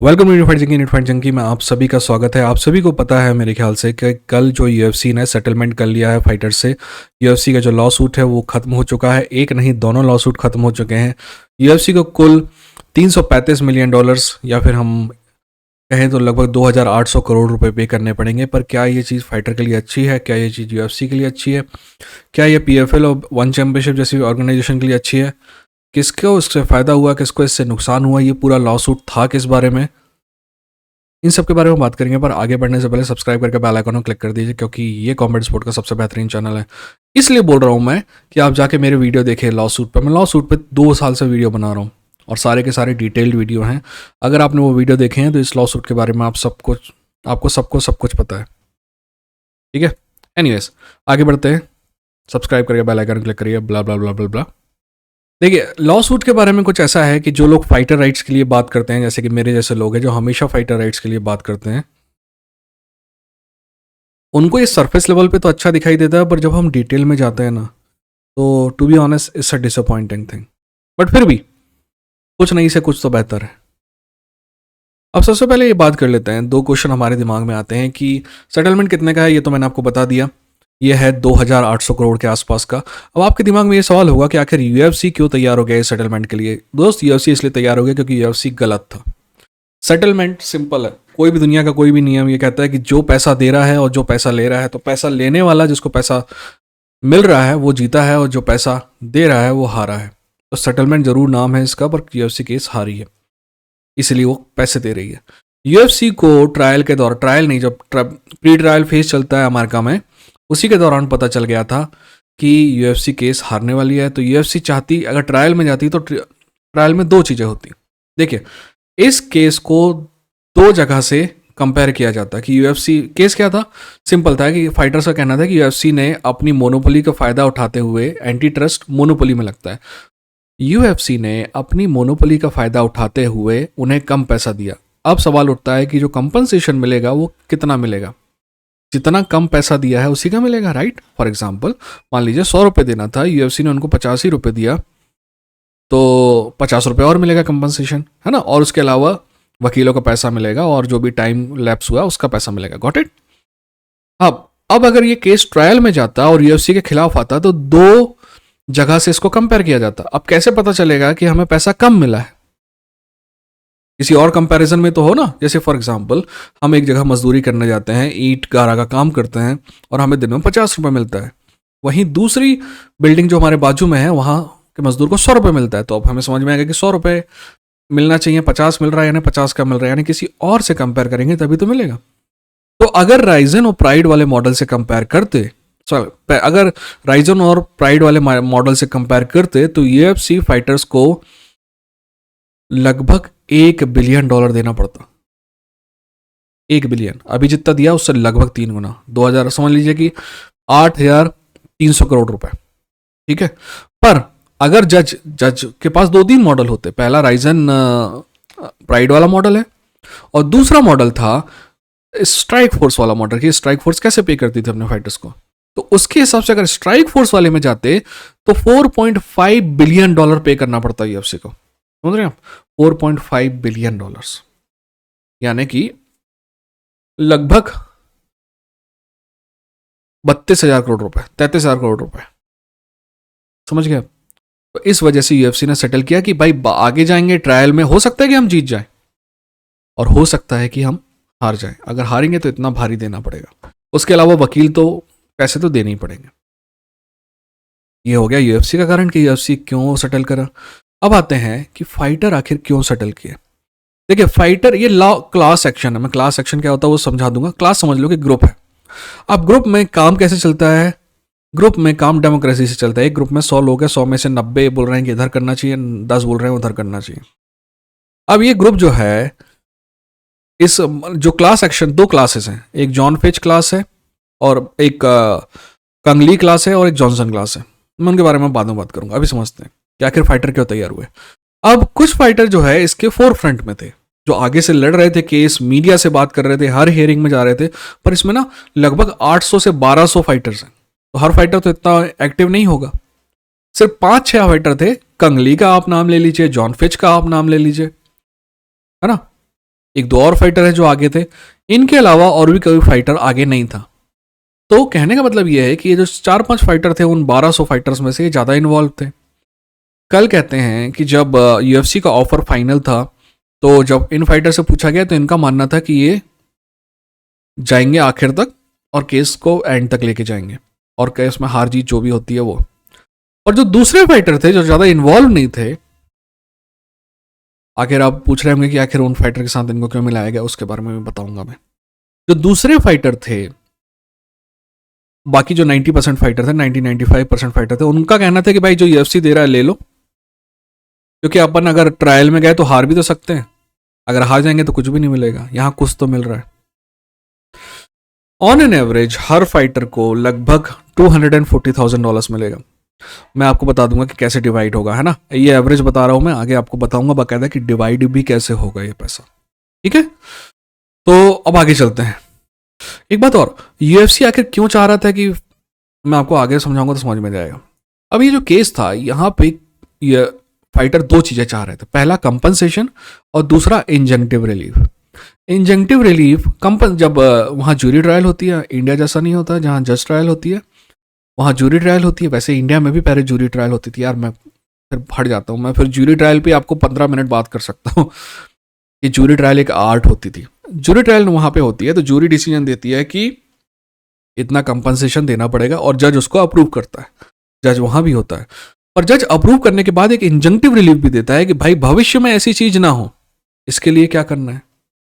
Welcome unified junkie में आप सभी का स्वागत है। आप सभी को पता है मेरे ख्याल से कि कल जो यूएफसी ने सेटलमेंट कर लिया है फाइटर से। यूएफसी का जो लॉ सूट है वो ख़त्म हो चुका है। एक नहीं, दोनों लॉ सूट ख़त्म हो चुके हैं। यूएफसी को कुल 335 मिलियन डॉलर्स या फिर हम कहें तो लगभग 2800 करोड़ रुपए पे करने पड़ेंगे। पर क्या ये चीज़ फाइटर के लिए अच्छी है? क्या ये चीज़ यूएफसी के लिए अच्छी है? क्या ये पीएफएल और वन चैम्पियनशिप जैसी ऑर्गेनाइजेशन के लिए अच्छी है? किसको इससे फ़ायदा हुआ, किसको इससे नुकसान हुआ, ये पूरा लॉ सूट था किस बारे में, इन सब के बारे में बात करेंगे। पर आगे बढ़ने से पहले सब्सक्राइब करके बेल आइकन को क्लिक कर दीजिए, क्योंकि ये कॉम्बैट स्पोर्ट का सबसे बेहतरीन चैनल है। इसलिए बोल रहा हूँ मैं कि आप जाके मेरे वीडियो देखें लॉ सूट पर। मैं लॉ सूट पे 2 साल से वीडियो बना रहा हूँ और सारे के सारे डिटेल्ड वीडियो हैं। अगर आपने वो वीडियो देखे हैं तो इस लॉ सूट के बारे में आपको सब कुछ पता है। ठीक है, एनीवेज आगे बढ़ते हैं। सब्सक्राइब करिए, बेल आइकन क्लिक करिए, ब्ला ब्ला ब्ला ब्ला ब्ला। देखिए, लॉ सूट के बारे में कुछ ऐसा है कि जो लोग फाइटर राइट्स के लिए बात करते हैं, जैसे कि मेरे जैसे लोग हैं जो हमेशा फाइटर राइट्स के लिए बात करते हैं, उनको ये सरफेस लेवल पे तो अच्छा दिखाई देता है, पर जब हम डिटेल में जाते हैं ना, तो to be honest it's a disappointing thing. But फिर भी कुछ नहीं से कुछ तो बेहतर है। अब सबसे पहले ये बात कर लेते हैं, 2 क्वेश्चन हमारे दिमाग में आते हैं कि सेटलमेंट कितने का है। ये तो मैंने आपको बता दिया, ये है 2800 करोड़ के आसपास का। अब आपके दिमाग में ये सवाल होगा कि आखिर यूएफसी क्यों तैयार हो गया इस सेटलमेंट के लिए। दोस्त, यूएफसी इसलिए तैयार हो गया क्योंकि यूएफसी गलत था। सेटलमेंट सिंपल है। कोई भी दुनिया का कोई भी नियम ये कहता है कि जो पैसा दे रहा है और जो पैसा ले रहा है, तो पैसा लेने वाला जिसको पैसा मिल रहा है वो जीता है और जो पैसा दे रहा है वो हारा है। तो सेटलमेंट जरूर नाम है इसका, पर यूएफसी केस हारी है, इसलिए वो पैसे दे रही है। यूएफसी को ट्रायल के दौरान, ट्रायल नहीं, जब प्री ट्रायल फेज चलता है अमेरिका में, उसी के दौरान पता चल गया था कि यूएफसी केस हारने वाली है। तो यूएफसी चाहती, अगर ट्रायल में जाती तो ट्रायल में 2 चीज़ें होती। देखिए, इस केस को 2 जगह से कंपेयर किया जाता कि यूएफसी केस क्या था। सिंपल था कि फाइटर्स का कहना था कि यूएफसी ने अपनी मोनोपोली का फ़ायदा उठाते हुए, एंटी ट्रस्ट मोनोपोली में लगता है, यूएफसी ने अपनी मोनोपोली का फ़ायदा उठाते हुए उन्हें कम पैसा दिया। अब सवाल उठता है कि जो कंपनसेशन मिलेगा वो कितना मिलेगा। जितना कम पैसा दिया है उसी का मिलेगा, राइट। फॉर एग्जाम्पल, मान लीजिए 100 रुपये देना था, यूएफसी ने उनको 85 ही रुपये दिया, तो 50 रुपये और मिलेगा कंपनसेशन, है ना। और उसके अलावा वकीलों का पैसा मिलेगा और जो भी टाइम लैप्स हुआ उसका पैसा मिलेगा। Got it. अब अगर ये केस ट्रायल में जाता और यूएफसी के खिलाफ आता तो 2 जगह से इसको कंपेयर किया जाता। अब कैसे पता चलेगा कि हमें पैसा कम मिला है? किसी और कंपैरिजन में तो हो ना। जैसे फॉर एग्जांपल, हम एक जगह मजदूरी करने जाते हैं, ईंट गारा का काम करते हैं और हमें दिन में 50 रुपये मिलता है। वहीं दूसरी बिल्डिंग जो हमारे बाजू में है, वहाँ के मजदूर को 100 रुपये मिलता है। तो अब हमें समझ में आएगा कि 100 रुपये मिलना चाहिए, 50 मिल रहा है, यानी 50 का मिल रहा है, यानी किसी और से कंपेयर करेंगे तभी तो मिलेगा। तो अगर राइजन और प्राइड वाले मॉडल से कंपेयर करते, अगर राइजन और प्राइड वाले मॉडल से कंपेयर करते, तो यूएफसी फाइटर्स को लगभग $1 बिलियन देना पड़ता। 1 बिलियन, अभी जितना दिया उससे लगभग 3 गुना, 2000 समझ लीजिए कि 8,300 करोड़ रुपए। ठीक है। पर अगर जज के पास 2-3 मॉडल होते, पहला राइजन प्राइड वाला मॉडल है और दूसरा मॉडल था स्ट्राइक फोर्स वाला मॉडल, कि स्ट्राइक फोर्स कैसे पे करती थी अपने फाइटर्स को। तो उसके हिसाब से अगर स्ट्राइक फोर्स वाले में जाते तो $4.5 बिलियन पे करना पड़ता यूएफसी को। समझ रहे हैं आप? $4.5 बिलियन, यानी कि लगभग 32,000 करोड़ रुपए, 33,000 करोड़ रुपए। समझ गए? तो इस वजह से यूएफसी ने सेटल किया कि भाई आगे जाएंगे ट्रायल में, हो सकता है कि हम जीत जाएं और हो सकता है कि हम हार जाएं। अगर हारेंगे तो इतना भारी देना पड़ेगा, उसके अलावा वकील तो पैसे तो देने ही पड़ेंगे। ये हो गया यूएफसी का कारण कि यूएफसी क्यों सेटल करा। अब आते हैं कि फाइटर आखिर क्यों सेटल किए। देखिए, फाइटर, ये लॉ क्लास एक्शन है। मैं क्लास एक्शन क्या होता है वो समझा दूंगा। क्लास समझ लो कि ग्रुप है। अब ग्रुप में काम कैसे चलता है? ग्रुप में काम डेमोक्रेसी से चलता है। एक ग्रुप में 100 लोग हैं, 100 में से 90 बोल रहे हैं कि इधर करना चाहिए, 10 बोल रहे हैं उधर करना चाहिए। अब ये ग्रुप जो है, इस जो क्लास एक्शन, 2 क्लासेस हैं, एक जॉन फिच क्लास है और एक कंगली क्लास है और एक जॉनसन क्लास है। मैं उनके बारे में बाद में बात करूंगा। अभी समझते हैं कि आखिर फाइटर क्यों तैयार हुए। अब कुछ फाइटर जो है इसके फोर फ्रंट में थे, जो आगे से लड़ रहे थे केस, मीडिया से बात कर रहे थे, हर हियरिंग में जा रहे थे। पर इसमें ना लगभग 800 से 1200 फाइटर्स हैं, तो हर फाइटर तो इतना एक्टिव नहीं होगा। सिर्फ 5-6 फाइटर थे। कंगली का आप नाम ले लीजिए, जॉन फिच का आप नाम ले लीजिए, है ना। एक दो और फाइटर है जो आगे थे, इनके अलावा और भी कोई फाइटर आगे नहीं था। तो कहने का मतलब ये है कि ये जो 4-5 फाइटर थे उन 1200 फाइटर्स में से ये ज़्यादा इन्वॉल्व थे। कल कहते हैं कि जब यूएफसी का ऑफर फाइनल था, तो जब इन फाइटर से पूछा गया तो इनका मानना था कि ये जाएंगे आखिर तक और केस को एंड तक लेके जाएंगे, और केस में हार जीत जो भी होती है वो। और जो दूसरे फाइटर थे जो ज़्यादा इन्वॉल्व नहीं थे, आखिर आप पूछ रहे होंगे कि आखिर उन फाइटर के साथ इनको क्यों मिलाया गया, उसके बारे में भी बताऊंगा मैं। जो दूसरे फाइटर थे, बाकी जो 90% फाइटर थे, 90-95% फाइटर थे, उनका कहना था कि भाई जो यूएफसी दे रहा है ले लो, क्योंकि अपन अगर ट्रायल में गए तो हार भी तो सकते हैं, अगर हार जाएंगे तो कुछ भी नहीं मिलेगा, यहाँ कुछ तो मिल रहा है। On an average her fighter को लगभग $240,000 मिलेगा। मैं आपको बता दूंगा कि कैसे डिवाइड होगा, है ना, ये एवरेज बता रहा हूं मैं, आगे आपको बताऊंगा बाकायदा कि डिवाइड भी कैसे होगा ये पैसा, ठीक है। तो अब आगे चलते हैं। एक बात और, यूएफसी आखिर क्यों चाह रहा था कि, मैं आपको आगे समझाऊंगा तो समझ में जाएगा। अब ये जो केस था, यहाँ पे ये फाइटर दो चीजें चाह रहे थे, पहला कंपनसेशन और दूसरा इंजंक्टिव रिलीफ। इंजंक्टिव रिलीफ जब वहाँ जूरी ट्रायल होती है, इंडिया जैसा नहीं होता जहाँ जज ट्रायल होती है, वहाँ जूरी ट्रायल होती है। वैसे इंडिया में भी पहले जूरी ट्रायल होती थी यार, मैं फिर हट जाता हूँ, मैं फिर जूरी ट्रायल पे आपको 15 मिनट बात कर सकता हूँ कि जूरी ट्रायल एक आर्ट होती थी। जूरी ट्रायल वहाँ पे होती है तो जूरी डिसीजन देती है कि इतना कंपनसेशन देना पड़ेगा और जज उसको अप्रूव करता है, जज वहाँ भी होता है। और जज अप्रूव करने के बाद एक इंजंक्टिव रिलीफ भी देता है कि भाई भविष्य में ऐसी चीज ना हो, इसके लिए क्या करना है।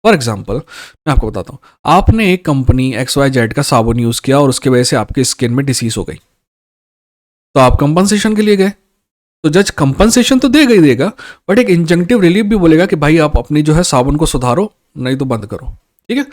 फॉर एग्जाम्पल मैं आपको बताता हूँ, आपने एक कंपनी XYZ का साबुन यूज किया और उसकी वजह से आपके स्किन में डिसीज हो गई, तो आप कंपनसेशन के लिए गए, तो जज कंपनसेशन तो देगा ही देगा, बट एक इंजंक्टिव रिलीफ भी बोलेगा कि भाई आप अपनी जो है साबुन को सुधारो, नहीं तो बंद करो, ठीक है।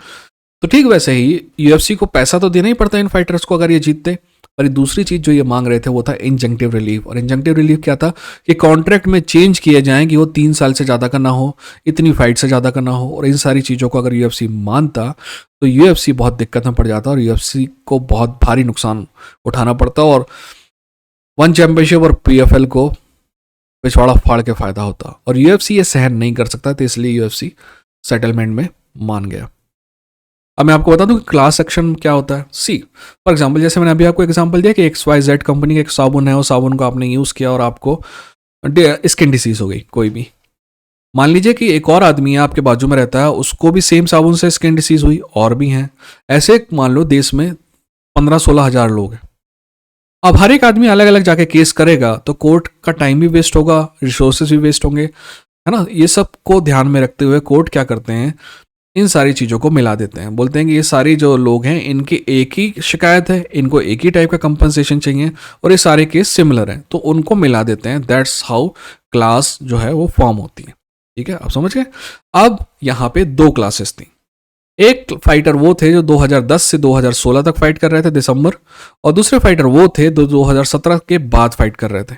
तो ठीक वैसे ही यूएफसी को पैसा तो देना ही पड़ता है इन फाइटर्स को अगर ये जीतते। पर दूसरी चीज जो ये मांग रहे थे वो था इंजंक्टिव रिलीफ। और इंजंक्टिव रिलीफ क्या था कि कॉन्ट्रैक्ट में चेंज किए जाएं कि वो 3 साल से ज़्यादा का ना हो, इतनी फाइट से ज़्यादा का ना हो, और इन सारी चीज़ों को अगर यूएफसी मानता तो यूएफसी बहुत दिक्कत में पड़ जाता और यूएफसी को बहुत भारी नुकसान उठाना पड़ता, और वन चैंपियनशिप और पीएफएल को पिछवाड़ा फाड़ के फायदा होता, और यूएफसी ये सहन नहीं कर सकता, तो इसलिए यूएफसी सेटलमेंट में मान गया। अब मैं आपको बता दूं कि क्लास एक्शन क्या होता है। सी फॉर एग्जांपल, जैसे मैंने अभी आपको एग्जांपल दिया कि XYZ कंपनी का एक साबुन है, और साबुन को आपने यूज़ किया और आपको स्किन डिसीज हो गई कोई भी। मान लीजिए कि एक और आदमी है आपके बाजू में रहता है, उसको भी सेम साबुन से स्किन डिसीज हुई, और भी हैं ऐसे। मान लो देश में 15-16 हज़ार लोग हैं। अब हर एक आदमी अलग अलग जाके केस करेगा तो कोर्ट का टाइम भी वेस्ट होगा, रिसोर्सेज भी वेस्ट होंगे, है ना। ये सब को ध्यान में रखते हुए कोर्ट क्या करते हैं, इन सारी चीज़ों को मिला देते हैं, बोलते हैं कि ये सारी जो लोग हैं इनकी एक ही शिकायत है, इनको एक ही टाइप का कंपनसेशन चाहिए, और ये सारे केस सिमिलर हैं, तो उनको मिला देते हैं। दैट्स हाउ क्लास जो है वो फॉर्म होती है, ठीक है, आप समझ गए। अब यहाँ पे 2 क्लासेस थी। एक फाइटर वो थे जो 2010 से 2016 तक फाइट कर रहे थे दिसंबर, और दूसरे फाइटर वो थे जो 2017 के बाद फाइट कर रहे थे,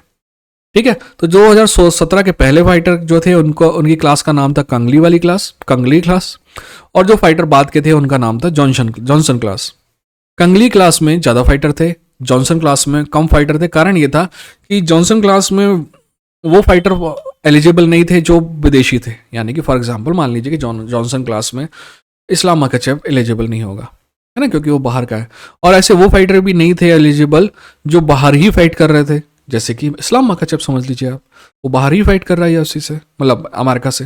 ठीक है। तो 2017 के पहले फाइटर जो थे उनकी क्लास का नाम था कंगली क्लास, और जो फाइटर बाद के थे उनका नाम था जॉनसन क्लास। कंगली क्लास में ज़्यादा फाइटर थे, जॉनसन क्लास में कम फाइटर थे। कारण ये था कि जॉनसन क्लास में वो फाइटर एलिजिबल नहीं थे जो विदेशी थे, यानी कि फॉर एग्जांपल मान लीजिए कि जॉनसन क्लास में इस्लाम मकाचेव एलिजिबल नहीं होगा, है ना, क्योंकि वो बाहर का है। और ऐसे वो फाइटर भी नहीं थे एलिजिबल जो बाहर ही फाइट कर रहे थे, जैसे कि इस्लाम मकाचेव समझ लीजिए आप, वो बाहर ही फाइट कर रहा है यूएफसी से, मतलब अमेरिका से,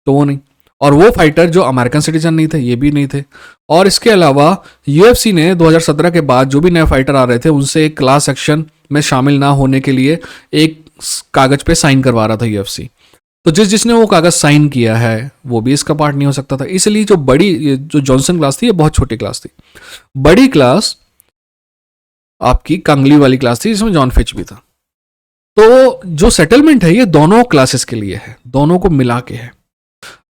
तो वो नहीं। और वो फाइटर जो अमेरिकन सिटीजन नहीं थे, ये भी नहीं थे। और इसके अलावा यूएफसी ने 2017 के बाद जो भी नए फाइटर आ रहे थे उनसे एक क्लास एक्शन में शामिल ना होने के लिए एक कागज पे साइन करवा रहा था यूएफसी। तो जिसने वो कागज साइन किया है वो भी इसका पार्ट नहीं हो सकता था। इसलिए जो जॉनसन क्लास थी ये बहुत छोटी क्लास थी। बड़ी क्लास आपकी कंगली वाली क्लास थी, जिसमें जॉन फिच भी था। तो जो सेटलमेंट है ये दोनों क्लासेस के लिए है, दोनों को मिला के है।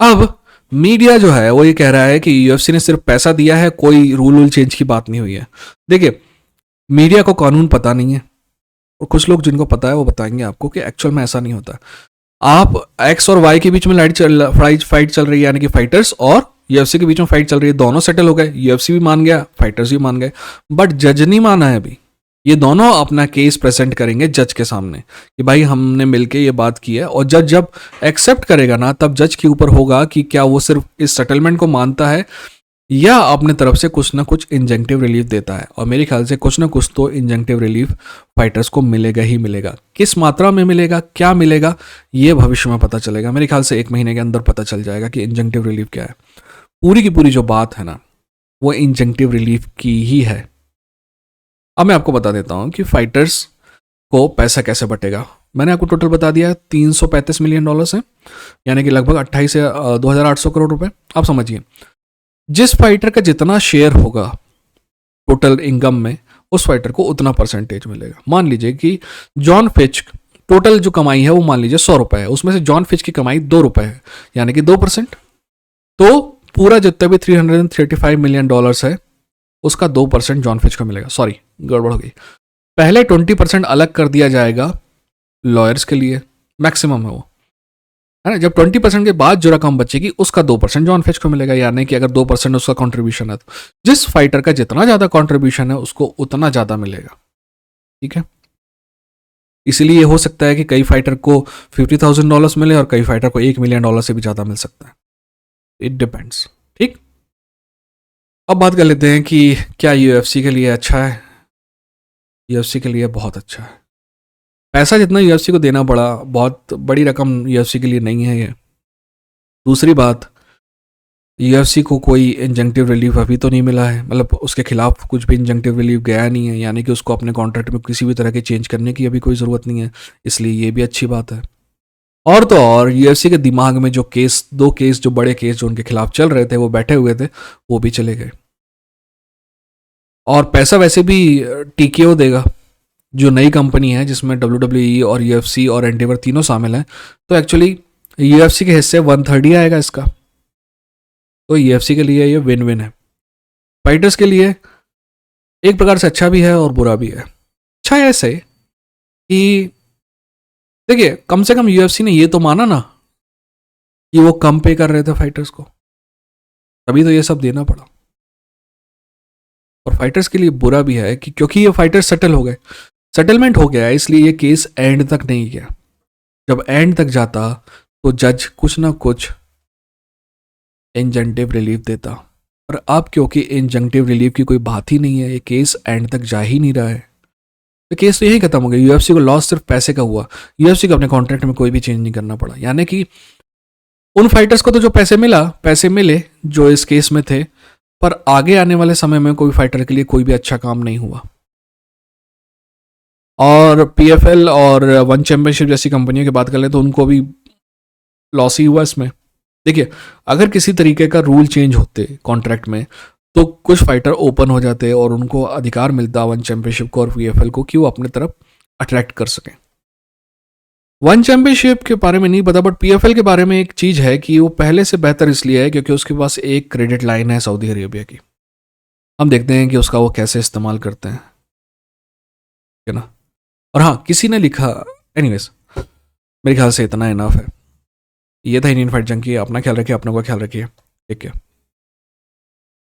अब मीडिया जो है वो ये कह रहा है कि यूएफसी ने सिर्फ पैसा दिया है, कोई रूल चेंज की बात नहीं हुई है। देखिए, मीडिया को कानून पता नहीं है, और कुछ लोग जिनको पता है वो बताएंगे आपको कि एक्चुअल में ऐसा नहीं होता। आप एक्स और वाई के बीच में फाइट चल रही है, यानी कि फाइटर्स और यूएफसी के बीच में फाइट चल रही है, दोनों सेटल हो गए, यूएफसी भी मान गया, फाइटर्स भी मान गए, बट जज नहीं माना है अभी। ये दोनों अपना केस प्रेजेंट करेंगे जज के सामने कि भाई हमने मिलके ये बात की है, और जज जब एक्सेप्ट करेगा ना, तब जज के ऊपर होगा कि क्या वो सिर्फ इस सेटलमेंट को मानता है या अपने तरफ से कुछ ना कुछ इंजेंक्टिव रिलीफ देता है। और मेरे ख्याल से कुछ ना कुछ तो इंजेंक्टिव रिलीफ फाइटर्स को मिलेगा ही मिलेगा। किस मात्रा में मिलेगा, क्या मिलेगा, ये भविष्य में पता चलेगा। मेरे ख्याल से 1 महीने के अंदर पता चल जाएगा कि इंजेंक्टिव रिलीफ क्या है। पूरी की पूरी जो बात है ना, वो इंजेंक्टिव रिलीफ की ही है। अब मैं आपको बता देता हूँ कि फाइटर्स को पैसा कैसे बटेगा। मैंने आपको टोटल बता दिया, $335 मिलियन है, यानी कि लगभग 28 से 2,800 करोड़ रुपए। आप समझिए, जिस फाइटर का जितना शेयर होगा टोटल इनकम में, उस फाइटर को उतना परसेंटेज मिलेगा। मान लीजिए कि जॉन फिच टोटल जो कमाई है वो मान लीजिए 100 रुपए है, उसमें से जॉन फिच की कमाई 2 रुपए है, यानी कि 2%। तो पूरा जितना भी $335 मिलियन है, उसका 2% जॉन फिच को मिलेगा। सॉरी, गड़बड़ हो गई। पहले 20% अलग कर दिया जाएगा लॉयर्स के लिए, मैक्सिमम है वो, है ना। जब 20% के बाद जो रकम बचेगी उसका 2% जॉन फिच को मिलेगा, यानी कि अगर 2% उसका कंट्रीब्यूशन है, तो जिस फाइटर का जितना ज्यादा कंट्रीब्यूशन है उसको उतना ज्यादा मिलेगा। ठीक है, इसीलिए हो सकता है कि कई फाइटर को $50,000 मिले और कई फाइटर को $1 मिलियन से भी ज्यादा मिल सकता है। It depends. ठीक, अब बात कर लेते हैं कि क्या यूएफसी के लिए अच्छा है। यूएफसी के लिए बहुत अच्छा है। पैसा जितना यूएफसी को देना पड़ा, बहुत बड़ी रकम यूएफसी के लिए नहीं है ये। दूसरी बात, यूएफसी को कोई इंजंक्टिव रिलीफ अभी तो नहीं मिला है, मतलब उसके खिलाफ कुछ भी इंजंक्टिव रिलीफ गया नहीं है, यानी कि उसको अपने कॉन्ट्रैक्ट में किसी भी तरह के चेंज करने की अभी कोई ज़रूरत नहीं है, इसलिए ये भी अच्छी बात है। और तो और यूएफसी के दिमाग में जो केस, 2 केस, जो बड़े केस जो उनके खिलाफ चल रहे थे, वो बैठे हुए थे, वो भी चले गए। और पैसा वैसे भी टीकेओ देगा, जो नई कंपनी है जिसमें WWE और यूएफसी और एंडेवर तीनों शामिल हैं। तो एक्चुअली यूएफसी के हिस्से 1/3 ही आएगा इसका। तो यूएफसी के लिए ये विन विन है। फाइटर्स के लिए एक प्रकार से अच्छा भी है और बुरा भी है। अच्छा है ऐसे कि देखिए, कम से कम यूएफसी ने ये तो माना ना कि वो कम पे कर रहे थे फाइटर्स को, तभी तो ये सब देना पड़ा। और फाइटर्स के लिए बुरा भी है कि क्योंकि ये फाइटर्स सेटल हो गए, सेटलमेंट हो गया है, इसलिए ये केस एंड तक नहीं गया। जब एंड तक जाता तो जज कुछ ना कुछ इंजंक्टिव रिलीफ देता, और अब क्योंकि इंजंक्टिव रिलीफ की कोई बात ही नहीं है, ये केस एंड तक जा ही नहीं रहा है, तो केस तो यही खत्म हो गया। यूएफसी को लॉस सिर्फ पैसे का हुआ, यूएफसी को अपने कॉन्ट्रैक्ट में कोई भी चेंज नहीं करना पड़ा, यानी कि उन फाइटर्स को तो जो पैसे मिले जो इस केस में थे, पर आगे आने वाले समय में कोई फाइटर के लिए कोई भी अच्छा काम नहीं हुआ। और पीएफएल और वन चैंपियनशिप जैसी कंपनियों की बात कर ले तो उनको भी लॉस ही हुआ इसमें। देखिए, अगर किसी तरीके का रूल चेंज होते कॉन्ट्रैक्ट में, तो कुछ फाइटर ओपन हो जाते और उनको अधिकार मिलता वन चैंपियनशिप को और पीएफएल को कि वो अपने तरफ अट्रैक्ट कर सकें। वन चैंपियनशिप के बारे में नहीं पता, बट पीएफएल के बारे में एक चीज़ है कि वो पहले से बेहतर इसलिए है क्योंकि उसके पास एक क्रेडिट लाइन है सऊदी अरेबिया की। हम देखते हैं कि उसका वो कैसे इस्तेमाल करते हैं, है ना। और हाँ, किसी ने लिखा, एनीवेज मेरे ख्याल से इतना इनफ है। ये था इंडियन फाइट जंकी। अपना ख्याल रखिए, अपनों का ख्याल रखिए। ठीक है।